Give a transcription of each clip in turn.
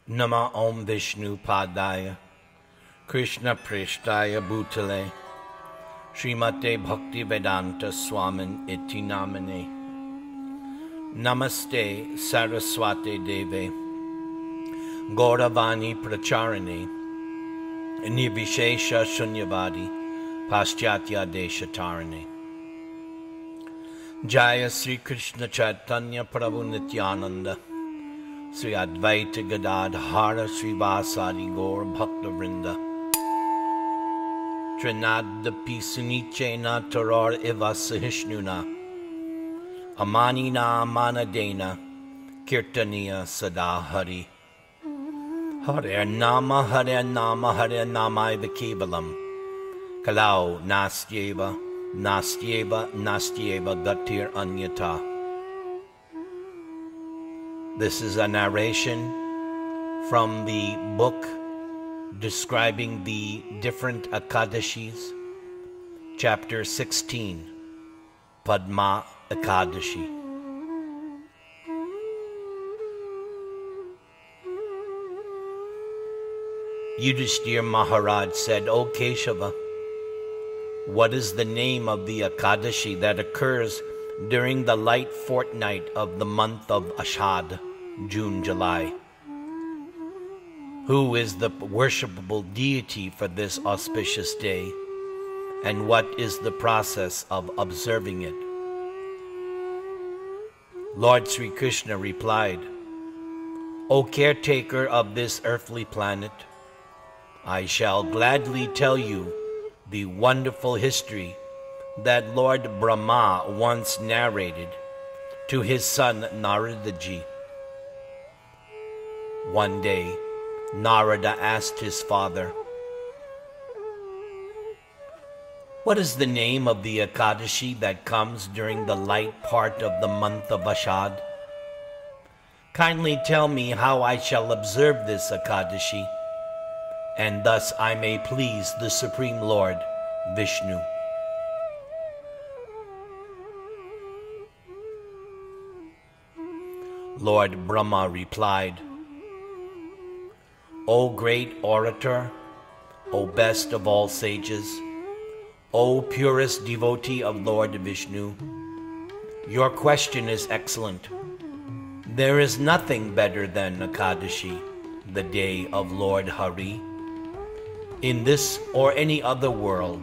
Nama Om Vishnu Padaya Krishna Prishtaya Bhutale Srimate Bhakti Vedanta Swamin Iti Namane Namaste Saraswate Deve Gauravani Pracharane Nirvishesha Shunyavadi Paschatya Deshatarane Jaya Sri Krishna Chaitanya Prabhu Nityananda Sri Advaita Gadadhara Srivasadi Gaur Bhakta Vrinda Trinada Pisunichena Tarar Eva Sahishnuna Amanina Manadena Kirtaniya Sadahari Hare Nama Hare Nama Hare Nama Kevalam Kalau Nastyeva Nastyeva Nastyeva Gatir Anyata. This is a narration from the book describing the different Ekadashis, chapter 16, Padmä Ekädashee. Yudhishthira Maharaj said, O Keshava, what is the name of the Ekadashi that occurs during the light fortnight of the month of Ashad, June, July? Who is the worshipable deity for this auspicious day, and what is the process of observing it? Lord Sri Krishna replied, O caretaker of this earthly planet, I shall gladly tell you the wonderful history that Lord Brahma once narrated to his son Naradaji. One day, Narada asked his father, what is the name of the Ekadashi that comes during the light part of the month of Ashad? Kindly tell me how I shall observe this Ekadashi, and thus I may please the Supreme Lord, Vishnu. Lord Brahma replied, O great orator, O best of all sages, O purest devotee of Lord Vishnu, your question is excellent. There is nothing better than Ekadashi, the day of Lord Hari, in this or any other world.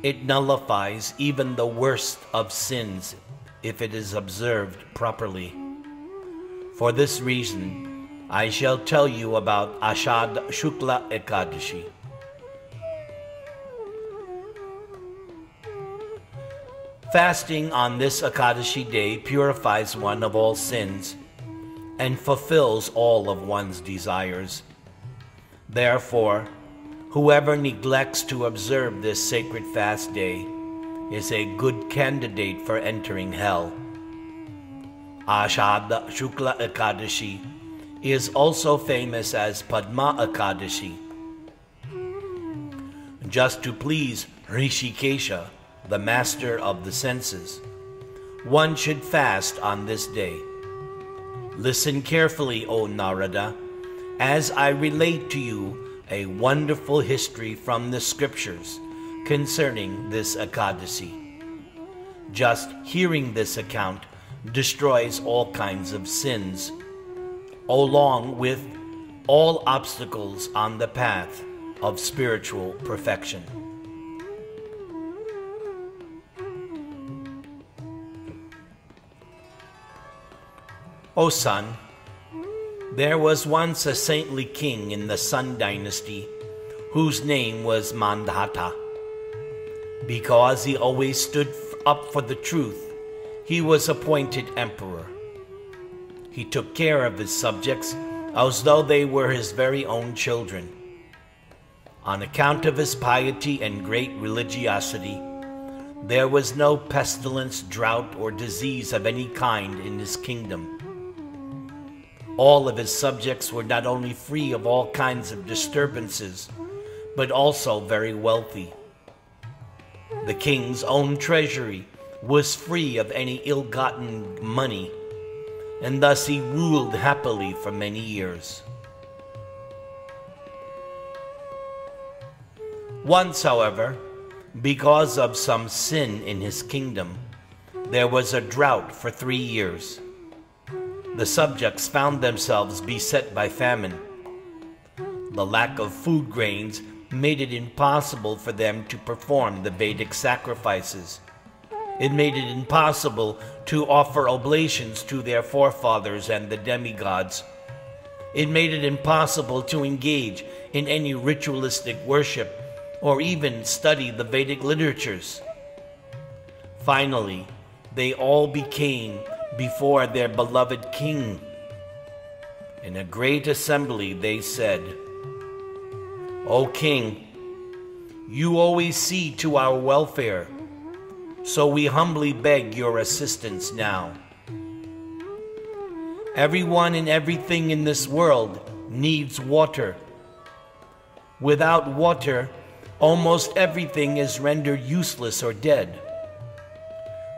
It nullifies even the worst of sins if it is observed properly. For this reason, I shall tell you about Ashad Shukla Ekadashi. Fasting on this Ekadashi day purifies one of all sins and fulfills all of one's desires. Therefore, whoever neglects to observe this sacred fast day is a good candidate for entering hell. Ashad Shukla Ekadashi is also famous as Padmä Ekädashee. Just to please Rishikesha, the master of the senses, one should fast on this day. Listen carefully, O Narada, as I relate to you a wonderful history from the scriptures concerning this Ekadashi. Just hearing this account destroys all kinds of sins, along with all obstacles on the path of spiritual perfection. O son, there was once a saintly king in the Sun dynasty whose name was Mandhata. Because he always stood up for the truth, he was appointed emperor. He took care of his subjects as though they were his very own children. On account of his piety and great religiosity, there was no pestilence, drought, or disease of any kind in his kingdom. All of his subjects were not only free of all kinds of disturbances, but also very wealthy. The king's own treasury was free of any ill-gotten money, and thus he ruled happily for many years. Once, however, because of some sin in his kingdom, there was a drought for 3 years. The subjects found themselves beset by famine. The lack of food grains made it impossible for them to perform the Vedic sacrifices. It made it impossible to offer oblations to their forefathers and the demigods. It made it impossible to engage in any ritualistic worship or even study the Vedic literatures. Finally, they all became before their beloved king. In a great assembly they said, "O king, you always see to our welfare, so we humbly beg your assistance now. Everyone and everything in this world needs water. Without water, almost everything is rendered useless or dead.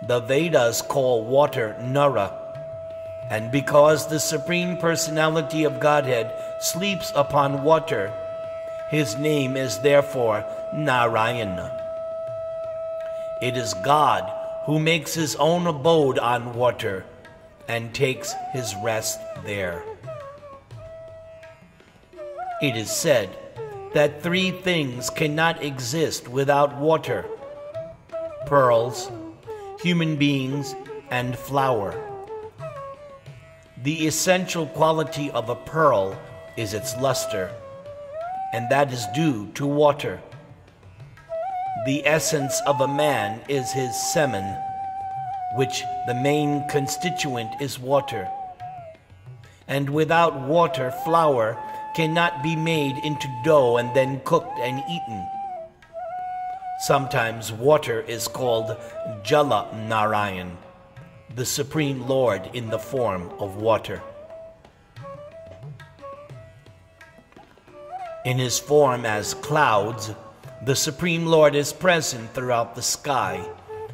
The Vedas call water Nara, and because the Supreme Personality of Godhead sleeps upon water, his name is therefore Narayana. It is God who makes his own abode on water and takes his rest there." It is said that 3 things cannot exist without water: pearls, human beings, and flour. The essential quality of a pearl is its luster, and that is due to water. The essence of a man is his semen, which the main constituent is water. And without water, flour cannot be made into dough and then cooked and eaten. Sometimes water is called Jala Narayan, the Supreme Lord in the form of water. In his form as clouds, the Supreme Lord is present throughout the sky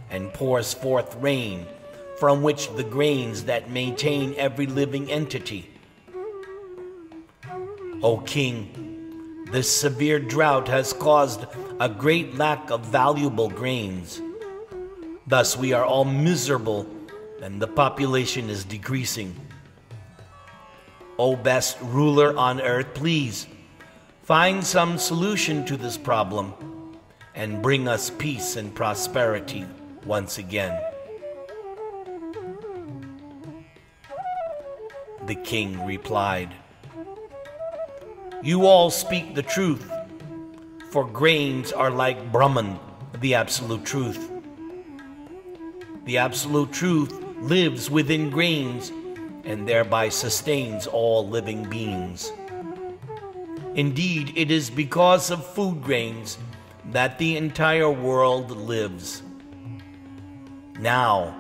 and pours forth rain, from which the grains that maintain every living entity. O king, this severe drought has caused a great lack of valuable grains. Thus we are all miserable and the population is decreasing. O best ruler on earth, please find some solution to this problem and bring us peace and prosperity once again. The king replied, "You all speak the truth, for grains are like Brahman, the absolute truth. The absolute truth lives within grains and thereby sustains all living beings. Indeed, it is because of food grains that the entire world lives. Now,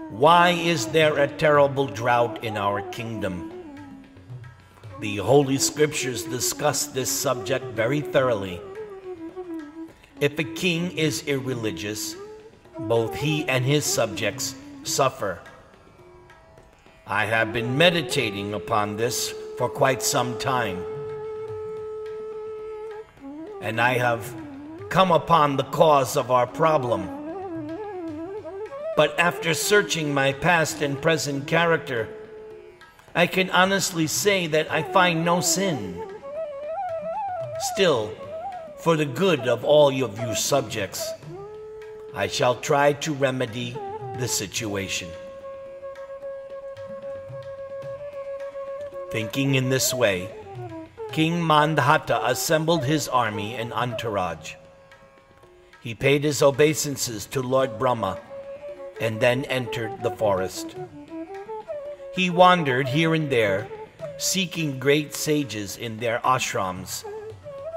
why is there a terrible drought in our kingdom? The Holy Scriptures discuss this subject very thoroughly. If a king is irreligious, both he and his subjects suffer. I have been meditating upon this for quite some time, and I have come upon the cause of our problem. But after searching my past and present character, I can honestly say that I find no sin. Still, for the good of all of you subjects, I shall try to remedy the situation." Thinking in this way, King Mandhata assembled his army and entourage. He paid his obeisances to Lord Brahma and then entered the forest. He wandered here and there, seeking great sages in their ashrams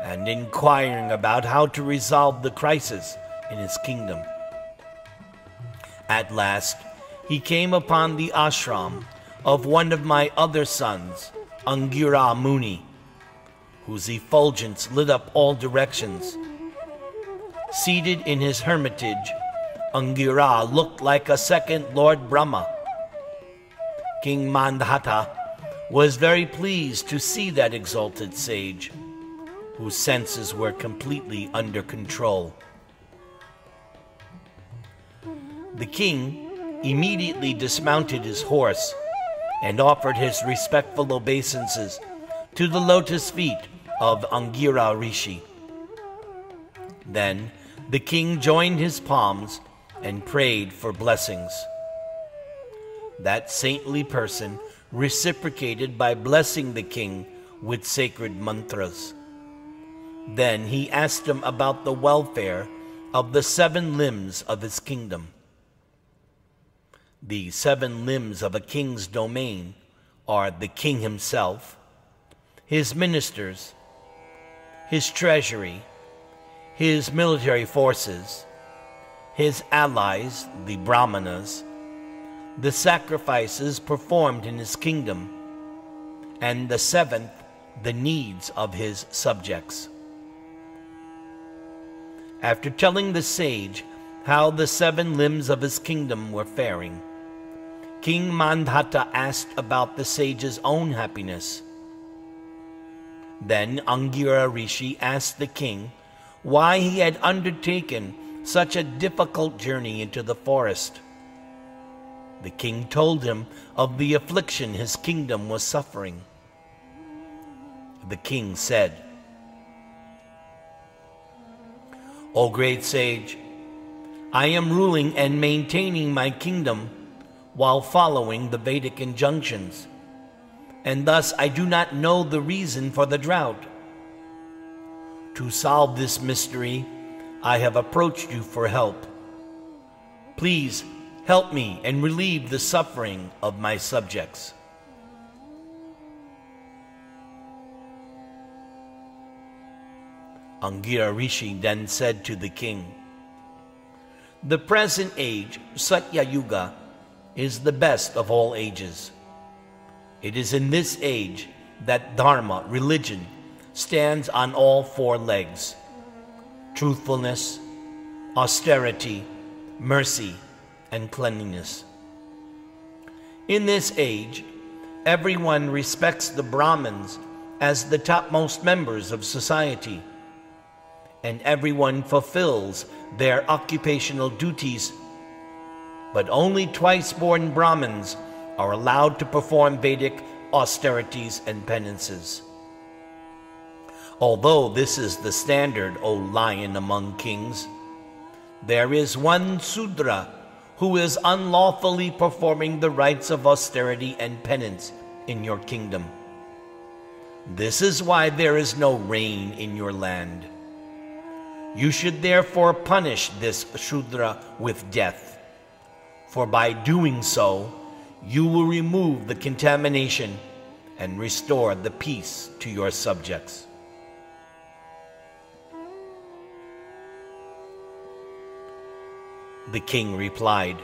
and inquiring about how to resolve the crisis in his kingdom. At last, he came upon the ashram of one of my other sons, Angira Muni, whose effulgence lit up all directions. Seated in his hermitage, Angira looked like a second Lord Brahma. King Mandhata was very pleased to see that exalted sage, whose senses were completely under control. The king immediately dismounted his horse and offered his respectful obeisances to the lotus feet of Angira Rishi. Then the king joined his palms and prayed for blessings. That saintly person reciprocated by blessing the king with sacred mantras. Then he asked him about the welfare of the 7 limbs of his kingdom. The 7 limbs of a king's domain are the king himself, his ministers, his treasury, his military forces, his allies, the brahmanas, the sacrifices performed in his kingdom, and the 7th, the needs of his subjects. After telling the sage how the 7 limbs of his kingdom were faring, King Mandhata asked about the sage's own happiness. Then Angira Rishi asked the king why he had undertaken such a difficult journey into the forest. The king told him of the affliction his kingdom was suffering. The king said, "O great sage, I am ruling and maintaining my kingdom while following the Vedic injunctions, and thus I do not know the reason for the drought. To solve this mystery, I have approached you for help. Please help me and relieve the suffering of my subjects." Angira Rishi then said to the king, "The present age, Satya Yuga, is the best of all ages. It is in this age that Dharma, religion, stands on all 4 legs: truthfulness, austerity, mercy, and cleanliness. In this age, everyone respects the Brahmins as the topmost members of society, and everyone fulfills their occupational duties, but only twice-born Brahmins are allowed to perform Vedic austerities and penances. Although this is the standard, O lion among kings, there is one Sudra who is unlawfully performing the rites of austerity and penance in your kingdom. This is why there is no rain in your land. You should therefore punish this Shudra with death, for by doing so, you will remove the contamination and restore the peace to your subjects." The king replied,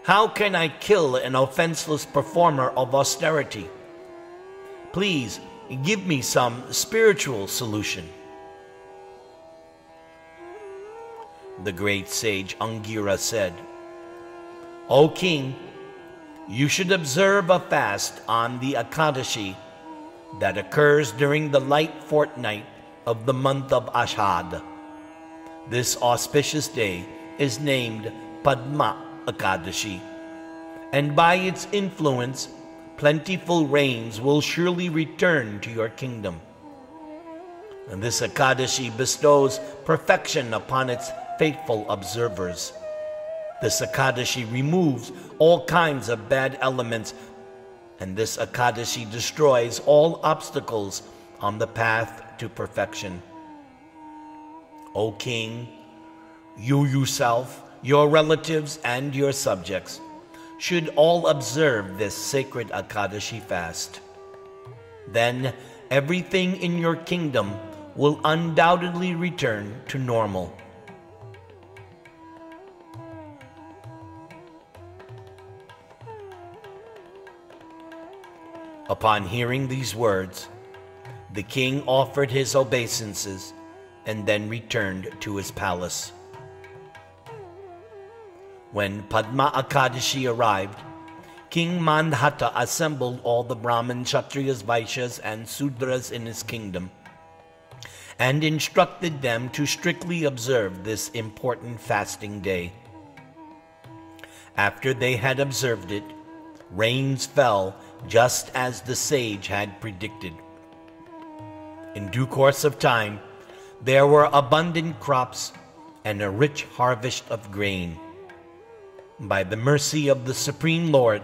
"How can I kill an offenseless performer of austerity? Please give me some spiritual solution." The great sage Angira said, "O king, you should observe a fast on the Ekädashee that occurs during the light fortnight of the month of Ashad. This auspicious day is named Padmä Ekädashee, and by its influence, plentiful rains will surely return to your kingdom. And this Ekädashee bestows perfection upon its faithful observers. This Ekädashee removes all kinds of bad elements, and this Ekädashee destroys all obstacles on the path to perfection. O king, you yourself, your relatives, and your subjects should all observe this sacred Ekädashee fast. Then everything in your kingdom will undoubtedly return to normal." Upon hearing these words, the king offered his obeisances and then returned to his palace. When Padmä Ekädashee arrived, King Mandhata assembled all the Brahmins, Kshatriyas, Vaishyas, and Sudras in his kingdom and instructed them to strictly observe this important fasting day. After they had observed it, rains fell just as the sage had predicted. In due course of time, there were abundant crops and a rich harvest of grain. By the mercy of the Supreme Lord,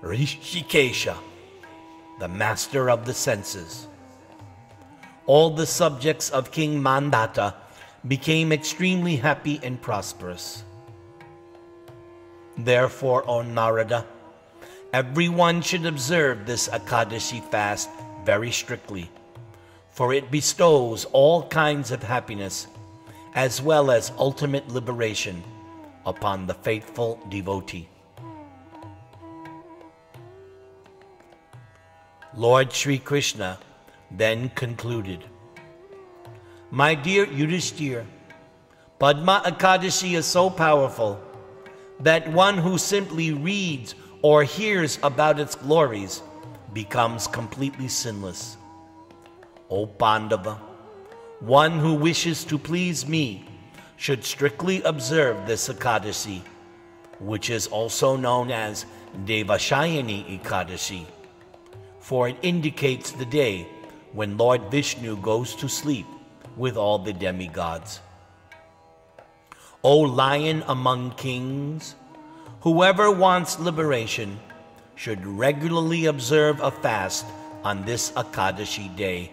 Rishikesha, the master of the senses, all the subjects of King Mandhata became extremely happy and prosperous. Therefore, O Narada, everyone should observe this Ekadashi fast very strictly, for it bestows all kinds of happiness as well as ultimate liberation upon the faithful devotee. Lord Sri Krishna then concluded, "My dear Yudhishthira, Padmä Ekädashee is so powerful that one who simply reads or hears about its glories becomes completely sinless. O Pandava, one who wishes to please me should strictly observe this Ekadashi, which is also known as Devashayani Ekadashi, for it indicates the day when Lord Vishnu goes to sleep with all the demigods. O lion among kings, whoever wants liberation should regularly observe a fast on this Ekadashi day,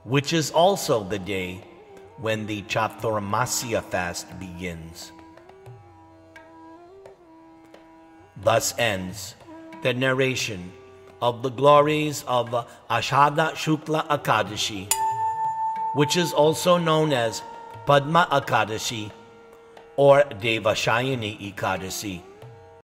which is also the day when the Chaturmasya fast begins." Thus ends the narration of the glories of Ashadha Shukla Ekadashi, which is also known as Padmä Ekädashee or Devashayani Ekadashi.